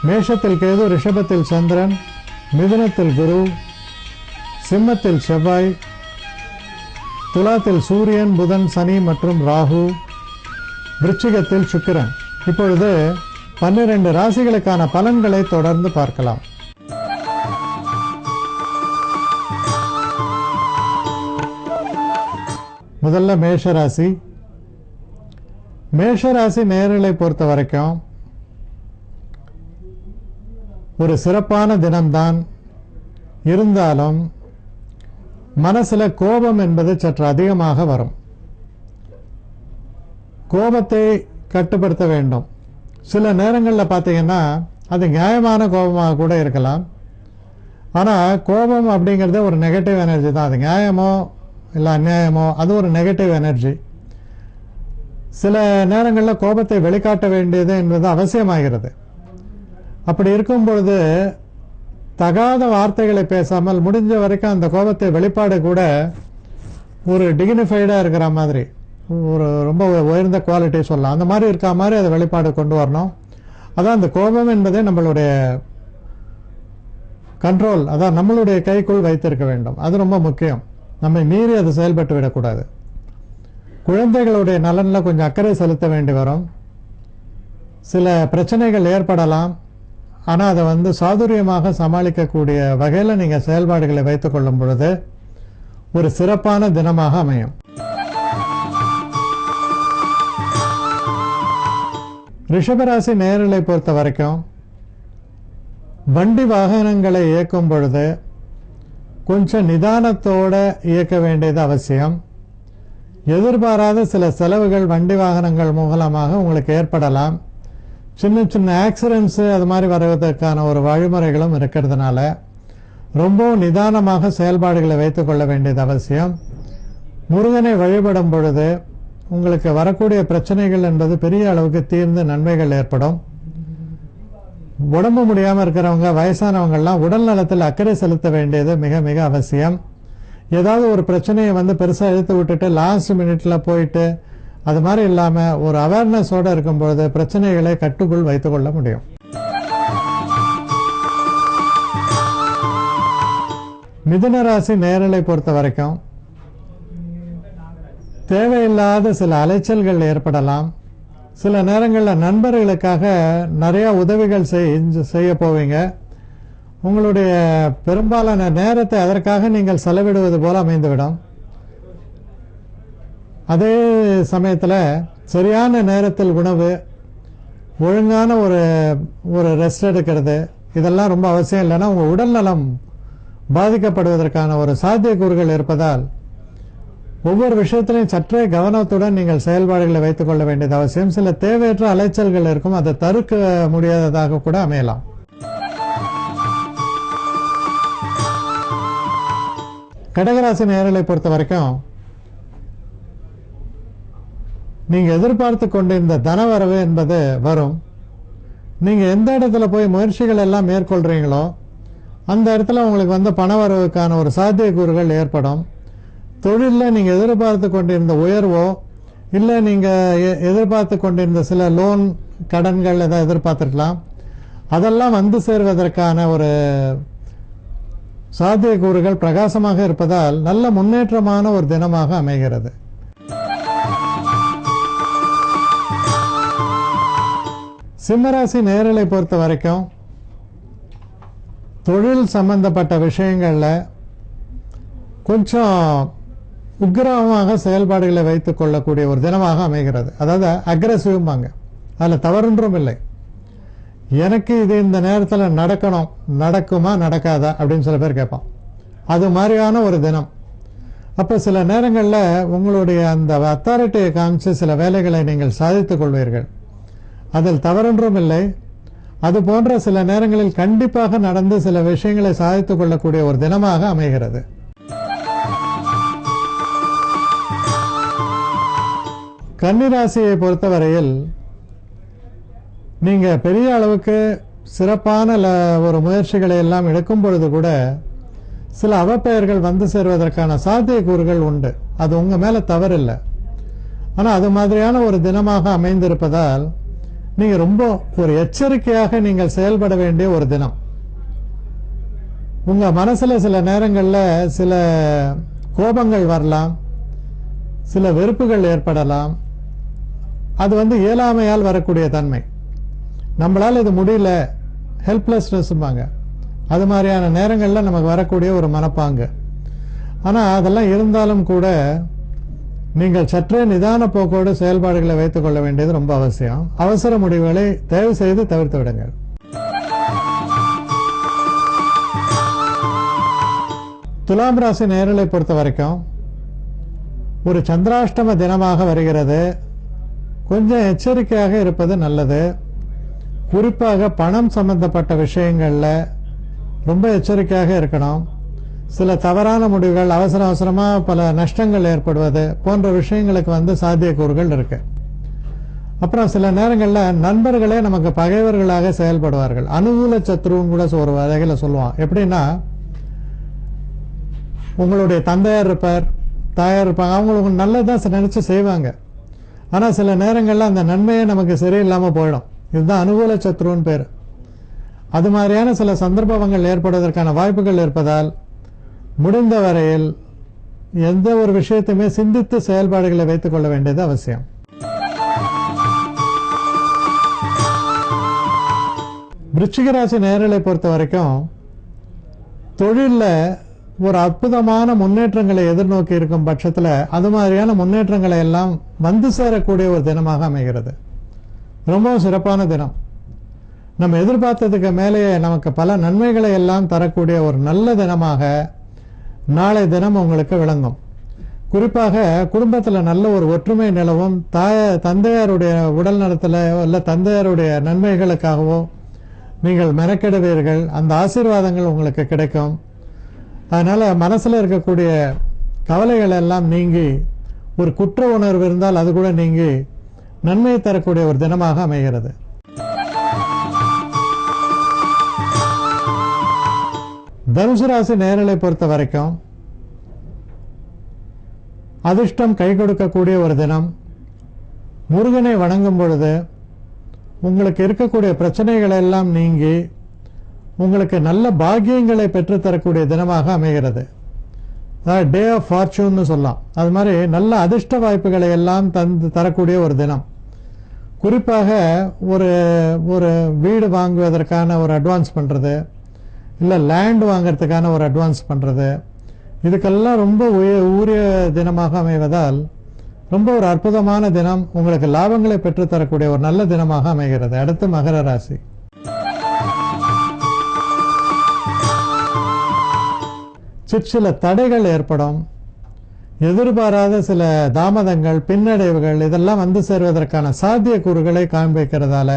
மேஷத்தில் கேது, ரிஷபத்தில் சந்திரன், மிதுனத்தில் குரு, சிம்மத்தில் செவ்வாய், துலாத்தில் சூரியன், புதன், சனி மற்றும் ராகு, விருச்சிகத்தில் சுக்கிரன். இப்பொழுது 12 ராசிகளுக்கான பலன்களை தொடர்ந்து பார்க்கலாம். முதல்ல மேஷராசி. மேஷராசி நேயர்களை பொறுத்த வரைக்கும் ஒரு சிறப்பான தினம்தான். இருந்தாலும் மனசுல கோபம் என்பது சற்று அதிகமாக வரும். கோபத்தை கட்டுப்படுத்த வேண்டும். சில நேரங்களில் பார்த்தீங்கன்னா அது நியாயமான கோபமாக கூட இருக்கலாம். ஆனால் கோபம் அப்படிங்கிறது ஒரு நெகட்டிவ் எனர்ஜி தான். அது நியாயமோ இல்லை அநியாயமோ அது ஒரு நெகட்டிவ் எனர்ஜி. சில நேரங்களில் கோபத்தை வெளிக்காட்ட வேண்டியது என்பது அவசியமாகிறது. அப்படி இருக்கும் பொழுது தகாத வார்த்தைகளை பேசாமல் முடிஞ்ச வரைக்கும் அந்த கோபத்தை வெளிப்பாடு கூட ஒரு டிக்னிஃபைடாக இருக்கிற மாதிரி, ஒரு ரொம்ப உயர்ந்த குவாலிட்டி சொல்லலாம், அந்த மாதிரி இருக்கிற மாதிரி அதை வெளிப்பாடு கொண்டு வரணும். அதான் அந்த கோபம் என்பதை நம்மளுடைய கண்ட்ரோல், அதான் நம்மளுடைய கைக்குள் வைத்திருக்க வேண்டும். அது ரொம்ப முக்கியம். நம்மை மீறி அது செயல்பட்டு விடக்கூடாது. குழந்தைகளுடைய நலனில் கொஞ்சம் அக்கறை செலுத்த வேண்டி வரும். சில பிரச்சனைகள் ஏற்படலாம். ஆனால் அதை சாதுரியமாக சமாளிக்கக்கூடிய வகையில் நீங்கள் செயல்பாடுகளை வைத்துக் கொள்ளும் பொழுது ஒரு சிறப்பான தினமாக அமையும். ரிஷபராசி நேயர்களை பொறுத்த வரைக்கும் வண்டி வாகனங்களை இயக்கும் பொழுது கொஞ்சம் நிதானத்தோட இயக்க வேண்டியது அவசியம். எதிர்பாராத சில செலவுகள் வண்டி வாகனங்கள் மூலமாக உங்களுக்கு ஏற்படலாம். சின்ன சின்ன ஆக்சிடென்ட்ஸு அது மாதிரி வருவதற்கான ஒரு வழிமுறைகளும் இருக்கிறதுனால ரொம்பவும் நிதானமாக செயல்பாடுகளை வைத்துக் கொள்ள வேண்டியது அவசியம். முருகனை வழிபடும் பொழுது உங்களுக்கு வரக்கூடிய பிரச்சனைகள் என்பது பெரிய அளவுக்கு தீர்ந்து நன்மைகள் ஏற்படும். உடம்பு முடியாமல் இருக்கிறவங்க, வயசானவங்கள்லாம் உடல் நலத்தில் அக்கறை செலுத்த வேண்டியது மிக மிக அவசியம். ஏதாவது ஒரு பிரச்சனையை பெருசாக இழுத்து விட்டுட்டு லாஸ்ட் மினிட்ல போயிட்டு அது மாதிரி இல்லாமல் ஒரு அவேர்னஸோடு இருக்கும்பொழுது பிரச்சனைகளை கட்டுக்குள் வைத்துக் கொள்ள முடியும். மிதுன ராசி நேயர்களை பொறுத்த வரைக்கும் தேவையில்லாத சில அலைச்சல்கள் ஏற்படலாம். சில நேரங்களில் நண்பர்களுக்காக நிறைய உதவிகள் செய்ய போவீங்க. உங்களுடைய பெரும்பாலான நேரத்தை அதற்காக நீங்கள் செலவிடுவது போல அமைந்துவிடும். அதே சமயத்தில் சரியான நேரத்தில் உணவு, ஒழுங்கான ஒரு ரெஸ்ட் எடுக்கிறது, இதெல்லாம் ரொம்ப அவசியம். இல்லைன்னா உங்கள் உடல் நலம் பாதிக்கப்படுவதற்கான ஒரு சாத்தியக்கூறுகள் இருப்பதால் ஒவ்வொரு விஷயத்திலையும் சற்றே கவனத்துடன் நீங்கள் செயல்பாடுகளை வைத்துக் கொள்ள வேண்டியது அவசியம். சில தேவையற்ற அலைச்சல்கள் இருக்கும், அதை தடுக்க முடியாததாக கூட அமையலாம். கடகராசி நேயர்களை பொறுத்த வரைக்கும் நீங்க எதிர்பார்த்து கொண்டிருந்த தனவரவு என்பது வரும். நீங்க எந்த இடத்துல போய் முயற்சிகள் எல்லாம் மேற்கொள்றீங்களோ அந்த இடத்துல உங்களுக்கு பணவரவுக்கான ஒரு சாத்தியக்கூறுகள் ஏற்படும். தொழிலில் நீங்கள் எதிர்பார்த்து கொண்டிருந்த உயர்வோ இல்லை நீங்கள் எதிர்பார்த்து கொண்டிருந்த சில லோன் கடன்கள் எதாவது எதிர்பார்த்துருக்கலாம், அதெல்லாம் சேர்வதற்கான ஒரு சாத்தியக்கூறுகள் பிரகாசமாக இருப்பதால் நல்ல முன்னேற்றமான ஒரு தினமாக அமைகிறது. சிம்மராசி நேயர்களை பொறுத்த வரைக்கும் தொழில் சம்பந்தப்பட்ட விஷயங்கள்ல கொஞ்சம் உக்கிரமாக செயல்பாடுகளை வைத்துக் கொள்ளக்கூடிய ஒரு தினமாக அமைகிறது. அதாவது அக்ரெசிவ்பாங்க, அதில் தவறொன்றும் இல்லை. எனக்கு இது இந்த நேரத்தில் நடக்கணும், நடக்குமா நடக்காதா அப்படின்னு சில பேர் கேட்பான். அது மாதிரியான ஒரு தினம். அப்போ சில நேரங்களில் உங்களுடைய அந்த அத்தாரிட்டியை காமிச்சு சில வேலைகளை நீங்கள் சாதித்துக் கொள்வீர்கள். அதில் தவறொன்றும் இல்லை. அது போன்ற சில நேரங்களில் கண்டிப்பாக நடந்து சில விஷயங்களை சாதித்துக் கொள்ளக்கூடிய ஒரு தினமாக அமைகிறது. கன்னிராசியை பொறுத்தவரையில் நீங்க பெரிய அளவுக்கு சிறப்பான ஒரு முயற்சிகளை எல்லாம் எடுக்கும் பொழுது கூட சில அவப்பெயர்கள் சேர்வதற்கான சாத்தியக்கூறுகள் உண்டு. அது உங்க மேல தவறில்லை. ஆனா அது மாதிரியான ஒரு தினமாக அமைந்திருப்பதால் நீங்க ரொம்ப ஒரு எச்சரிக்கையாக நீங்கள் செயல்பட வேண்டிய ஒரு தினம். உங்க மனசுல சில நேரங்கள்ல சில கோபங்கள் வரலாம், சில வெறுப்புகள் ஏற்படலாம். அது இயலாமையால் வரக்கூடிய தன்மை. நம்மளால இது முடியல, ஹெல்ப்லெஸ்னஸ்பாங்க, அது மாதிரியான நேரங்களில் நமக்கு வரக்கூடிய ஒரு மனப்பாங்கு. ஆனால் அதெல்லாம் இருந்தாலும் கூட நீங்கள் சற்றே நிதான போக்கோடு செயல்பாடுகளை வைத்துக் கொள்ள வேண்டியது ரொம்ப அவசியம். அவசர முடிவுகளை தயவு செய்து தவிர்த்து விடுங்கள். துலாம் ராசி நேயர்களை பொறுத்த வரைக்கும் ஒரு சந்திராஷ்டம தினமாக வருகிறது. கொஞ்சம் எச்சரிக்கையாக இருப்பது நல்லது. குறிப்பாக பணம் சம்பந்தப்பட்ட விஷயங்கள்ல ரொம்ப எச்சரிக்கையாக இருக்கணும். சில தவறான முடிவுகள், அவசரமாக பல நஷ்டங்கள் ஏற்படுவது போன்ற விஷயங்களுக்கு சாத்தியக்கூறுகள் இருக்கு. அப்புறம் சில நேரங்களில் நண்பர்களே நமக்கு பகைவர்களாக செயல்படுவார்கள். அனுகூல சத்ருன்னு கூட ஒரு வகையில் சொல்லுவான். எப்படின்னா, உங்களுடைய தந்தையார் இருப்பார், தாயார் இருப்பாங்க, அவங்களுக்கு நல்லதான் நினைச்சு செய்வாங்க. ஆனால் சில நேரங்களில் அந்த நன்மையே நமக்கு சரியில்லாமல் போயிடும். இதுதான் அனுகூல சத்ருன்னு பேர். அது மாதிரியான சில சந்தர்ப்பங்கள் ஏற்படுவதற்கான வாய்ப்புகள் இருப்பதால் முடிந்த வரையில் எந்த ஒரு விஷயத்தையுமே சிந்தித்து செயல்பாடுகளை வைத்துக் கொள்ள வேண்டியது அவசியம். விருச்சிக ராசி நேயர்களை பொறுத்த வரைக்கும் தொழிலில் ஒரு அற்புதமான முன்னேற்றங்களை எதிர்நோக்கி இருக்கும் பட்சத்தில் அது மாதிரியான முன்னேற்றங்களை எல்லாம் வந்து சேரக்கூடிய ஒரு தினமாக அமைகிறது. ரொம்பவும் சிறப்பான தினம். நம்ம எதிர்பார்த்ததுக்கு மேலேயே நமக்கு பல நன்மைகளை எல்லாம் தரக்கூடிய ஒரு நல்ல தினமாக நாளை தினம் உங்களுக்கு விளங்கும். குறிப்பாக குடும்பத்தில் நல்ல ஒரு ஒற்றுமை நிலவும். தந்தையாருடைய உடல் நலத்தில் இல்லை தந்தையாருடைய நன்மைகளுக்காகவோ நீங்கள் மெனக்கெடுவீர்கள். அந்த ஆசீர்வாதங்கள் உங்களுக்கு கிடைக்கும். அதனால மனசுல இருக்கக்கூடிய கவலைகள் எல்லாம் நீங்கி, ஒரு குற்ற உணர்வு இருந்தால் அது கூட நீங்கி நன்மையை தரக்கூடிய ஒரு தினமாக அமைகிறது. தனுசு ராசி நேயர்களை பொறுத்த வரைக்கும் அதிர்ஷ்டம் கை கொடுக்கக்கூடிய ஒரு தினம். முருகனை வணங்கும் பொழுது உங்களுக்கு இருக்கக்கூடிய பிரச்சனைகள் எல்லாம் நீங்கி உங்களுக்கு நல்ல பாக்கியங்களை பெற்றுத்தரக்கூடிய தினமாக அமைகிறது. டே ஆஃப் ஃபார்ச்சூன்னு சொல்லலாம். அது மாதிரி நல்ல அதிர்ஷ்ட வாய்ப்புகளை எல்லாம் தரக்கூடிய ஒரு தினம். குறிப்பாக ஒரு ஒரு வீடு வாங்குவதற்கான ஒரு அட்வான்ஸ் பண்ணுறது, இல்லை லேண்ட் வாங்கிறதுக்கான ஒரு அட்வான்ஸ் பண்ணுறது, இதுக்கெல்லாம் ரொம்ப உரிய தினமாக அமைவதால் ரொம்ப ஒரு அற்புதமான தினம். உங்களுக்கு லாபங்களை பெற்றுத்தரக்கூடிய ஒரு நல்ல தினமாக அமைகிறது. அடுத்து மகர ராசி. சில தடைகள் ஏற்படும். எதிர்பாராத சில தாமதங்கள், பின்னடைவுகள் இதெல்லாம் வந்து சேர்வதற்கான சாத்தியக்கூறுகளை காண்பிக்கிறதால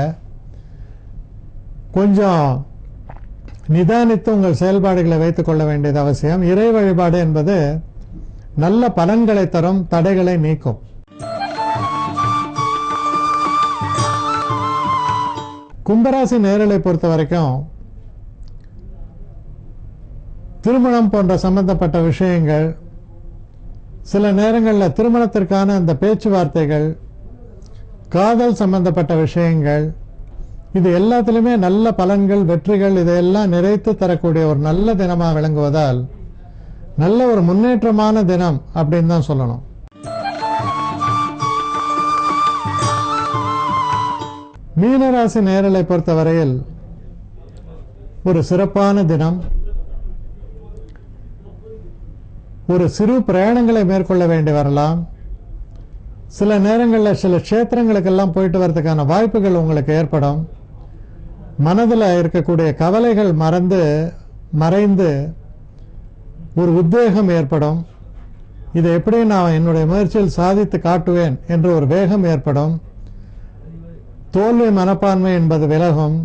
கொஞ்சம் நிதானித்து உங்கள் செயல்பாடுகளை வைத்துக் கொள்ள வேண்டியது அவசியம். இறை வழிபாடு என்பது நல்ல பலன்களை தரும், தடைகளை நீக்கும். கும்பராசி நேயர்களை பொறுத்த வரைக்கும் திருமணம் போன்ற சம்பந்தப்பட்ட விஷயங்கள், சில நேரங்களில் திருமணத்திற்கான அந்த பேச்சுவார்த்தைகள், காதல் சம்பந்தப்பட்ட விஷயங்கள், இது எல்லாத்திலுமே நல்ல பலன்கள், வெற்றிகள் இதையெல்லாம் நிறைத்து தரக்கூடிய ஒரு நல்ல தினமாக விளங்குவதால் நல்ல ஒரு முன்னேற்றமான தினம் அப்படின்னு தான் சொல்லணும். மீனராசி நேயர்களை பொறுத்தவரையில் ஒரு சிறப்பான தினம். ஒரு சிறு பிரயாணங்களை மேற்கொள்ள வேண்டி வரலாம். சில நேரங்களில் சில க்ஷேத்திரங்களுக்கெல்லாம் போயிட்டு வரதுக்கான வாய்ப்புகள் உங்களுக்கு ஏற்படும். மனதில் இருக்கக்கூடிய கவலைகள் மறைந்து ஒரு உத்வேகம் ஏற்படும். இதை எப்படி நான் என்னுடைய முயற்சியில் சாதித்து காட்டுவேன் என்ற ஒரு வேகம் ஏற்படும். தோல்வி மனப்பான்மை என்பது விலகும்.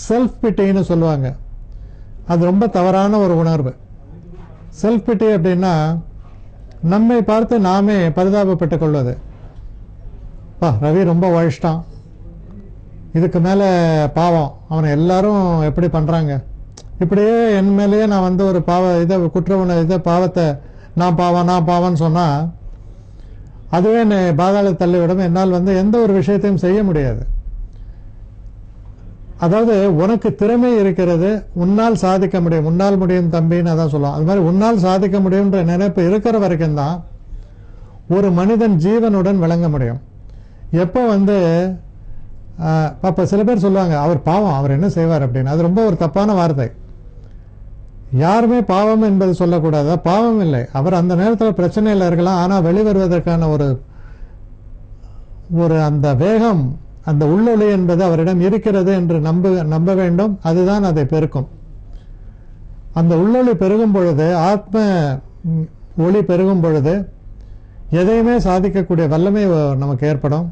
செல்ஃப் பிட்டின்னு சொல்லுவாங்க, அது ரொம்ப தவறான ஒரு உணர்வு. செல்ஃப் பிட்டி அப்படின்னா நம்மை பார்த்து நாமே பரிதாபப்பட்டுக் கொள்வது. ரவி ரொம்ப உழைச்சிட்டான், இதுக்கு மேலே பாவம், அவனை எல்லாரும் எப்படி பண்ணுறாங்க, இப்படியே என் மேலேயே நான் ஒரு பாவத்தை நான் பாவம்னு சொன்னால் அதுவே என்னை பாதாள தள்ளிவிடும். என்னால் எந்த ஒரு விஷயத்தையும் செய்ய முடியாது. அதாவது உனக்கு திறமை இருக்கிறது, உன்னால் சாதிக்க முடியும், உன்னால் முடியும் தம்பின்னு அதான் சொல்லுவோம். அது மாதிரி உன்னால் சாதிக்க முடியும்ன்ற நினைப்பு இருக்கிற வரைக்கும் தான் ஒரு மனிதன் ஜீவனுடன் விளங்க முடியும். எப்போ அப்போ சில பேர் சொல்லுவாங்க அவர் பாவம், அவர் என்ன செய்வார் அப்படின்னு. அது ரொம்ப ஒரு தப்பான வார்த்தை. யாருமே பாவம் என்பது சொல்லக்கூடாது. பாவம் இல்லை, அவர் அந்த நேரத்தில் பிரச்சனையில் இருக்கலாம். ஆனால் வெளிவருவதற்கான ஒரு அந்த வேகம், அந்த உள்ளொளி என்பது அவரிடம் இருக்கிறது என்று நம்ப வேண்டும். அதுதான் அதை பெருக்கும். அந்த உள்ளொளி பெருகும் பொழுது, ஆத்ம ஒளி பெருகும் பொழுது எதையுமே சாதிக்கக்கூடிய வல்லமை நமக்கு ஏற்படும்.